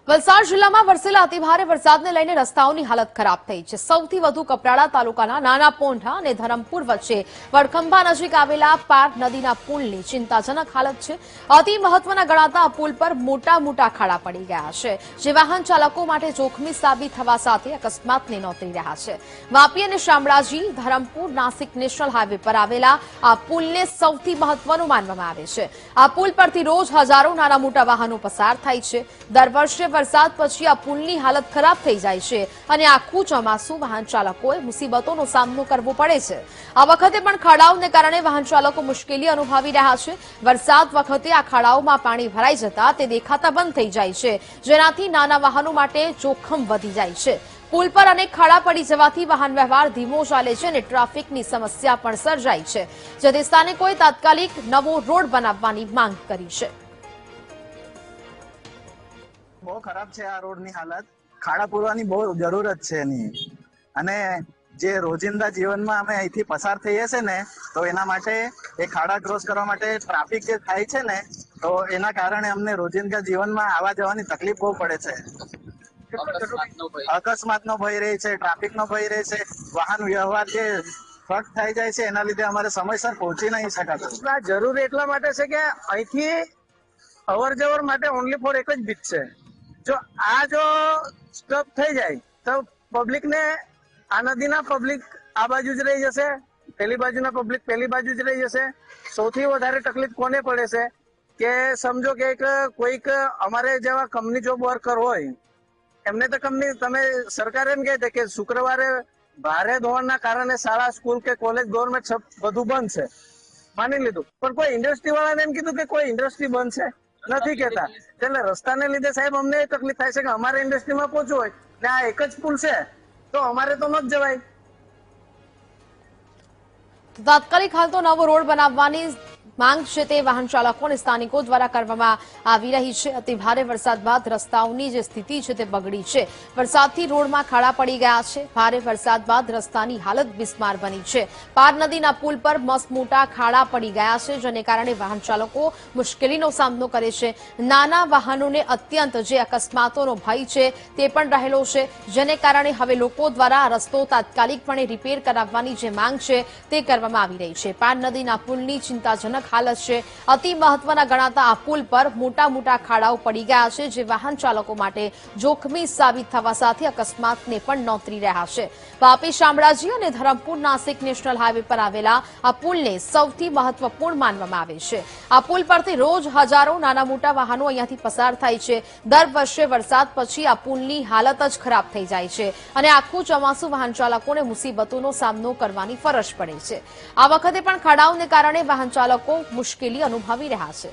વલસાડ જિલ્લામાં વરસેલા અતિભારે વરસાદને લઈને રસ્તાઓની હાલત ખરાબ થઈ છે। સૌથી વધુ કપરાડા તાલુકાના નાના પોંઢા અને ધરમપુર વચ્ચે વડખંભા નજીક આવેલા પાર નદીના પુલની ચિંતાજનક હાલત છે। અતિ મહત્વના ગણાતા આ પુલ પર મોટા મોટા ખાડા પડી ગયા છે, જે વાહન ચાલકો માટે જોખમી સાબિત થવા સાથે અકસ્માતને નોતરી રહ્યા છે। વાપી અને શામળાજી ધરમપુર નાસિક નેશનલ હાઈવે પર આવેલા આ પુલને સૌથી મહત્વનું માનવામાં આવે છે। આ પુલ પરથી રોજ હજારો નાના મોટા વાહનો પસાર થાય છે। દર વર્ષે વરસાદ પછી આ પુલની હાલત ખરાબ થઈ જાય છે અને આખું ચોમાસું વાહન ચાલકોએ મુસીબતોનો સામનો કરવો પડે છે। આ વખતે પણ ખાડાઓને કારણે વાહન ચાલકો મુશ્કેલી અનુભવી રહ્યા છે। વરસાદ વખતે આ ખાડાઓમાં પાણી ભરાઈ જતા તે દેખાતા બંધ થઈ જાય છે, જેનાથી નાના વાહનો માટે જોખમ વધી જાય છે। પુલ પર અનેક ખાડા પડી જવાથી વાહન વ્યવહાર ધીમો ચાલે છે અને ટ્રાફિકની સમસ્યા પણ સર્જાઈ છે, જેથી સ્થાનિકોએ તાત્કાલિક નવો રોડ બનાવવાની માંગ કરી છે। બહુ ખરાબ છે આ રોડની હાલત। ખાડા પૂરવાની બહુ જરૂરત છે એની, અને જે રોજિંદા જીવનમાં અમે અહીંથી પસાર થઈએ છે ને, તો એના માટે એ ખાડા ક્રોસ કરવા માટે ટ્રાફિક જે થાય છે ને, તો એના કારણે અમને રોજિંદા જીવનમાં આવવા જવાની તકલીફ બહુ પડે છે। અકસ્માતનો ભય રહે છે, ટ્રાફિકનો ભય રહે છે, વાહન વ્યવહાર જે ફટ થઈ જાય છે, એના લીધે અમારે સમયસર પહોંચી નહીં શકાતું। આ જરૂરી એટલા માટે છે કે અહીંથી અવર જવર માટે ઓનલી ફોર એક જ બીચ છે। જો સ્ટોપ થઈ જાય તો પબ્લિક ને આ નદીના પબ્લિક આ બાજુ જ રહી જશે, પેલી બાજુના પબ્લિક પેલી બાજુ જ રહી જશે। સૌથી વધારે તકલીફ કોને પડે છે કે સમજો કે કોઈક અમારે જેવા કંપની જોબ વર્કર હોય, એમને તો કંપની તમે સરકાર એમ કહે કે શુક્રવારે ભારે ધોવાણના કારણે શાળા સ્કૂલ કે કોલેજ ગવર્મેન્ટ બધું બંધ છે, માની લીધું, પણ કોઈ ઇન્ડસ્ટ્રી વાળાને એમ કીધું કે કોઈ ઇન્ડસ્ટ્રી બંધ છે, નથી કેતા। એટલે રસ્તાને લીધે સાહેબ અમને એ તકલીફ થાય છે કે અમારે ઇન્ડસ્ટ્રીમાં પહોંચવું હોય ને આ એક જ પુલ છે તો અમારે તો ન જ જવાય। તાત્કાલિક હાલ તો નવો રોડ બનાવવાની માંગ છે તે વાહન ચાલકો અને સ્થાનિકો દ્વારા કરવામાં આવી રહી છે। અતિ ભારે વરસાદ બાદ રસ્તાઓની જે સ્થિતિ છે તે બગડી છે। વરસાદથી રોડમાં ખાડા પડી ગયા છે। ભારે વરસાદ બાદ રસ્તાની હાલત બિસ્માર બની છે। પાર નદીના પુલ પર મસ્ત મોટા ખાડા પડી ગયા છે, જેને કારણે વાહન ચાલકો મુશ્કેલીનો સામનો કરે છે। નાના વાહનોને અત્યંત જે અકસ્માતોનો ભય છે તે પણ રહેલો છે, જેને કારણે હવે લોકો દ્વારા આ રસ્તો તાત્કાલિકપણે રિપેર કરાવવાની જે માંગ છે તે કરવામાં આવી રહી છે। પાર નદીના પુલની ચિંતાજનક હાલત છે। અતિ મહત્વના ગણાતા આ પુલ પર મોટા મોટા ખાડાઓ પડી ગયા છે, જે વાહન ચાલકો માટે જોખમી સાબિત થવા સાથે અકસ્માતને પણ નોતરી રહ્યા છે। વાપી શામળાજી અને ધરમપુર નાસિક નેશનલ હાઈવે પર આવેલા આ પુલને સૌથી મહત્વપૂર્ણ માનવામાં આવે છે। આ પુલ પરથી રોજ હજારો નાના મોટા વાહનો અહીંયાથી પસાર થાય છે। દર વર્ષે વરસાદ પછી આ પુલની હાલત જ ખરાબ થઈ જાય છે અને આખું ચોમાસું વાહન ચાલકોને મુસીબતોનો સામનો કરવાની ફરજ પડે છે। આ વખતે પણ ખાડાઓને કારણે વાહન ચાલકો મુશ્કેલી અનુભવી રહ્યા છે।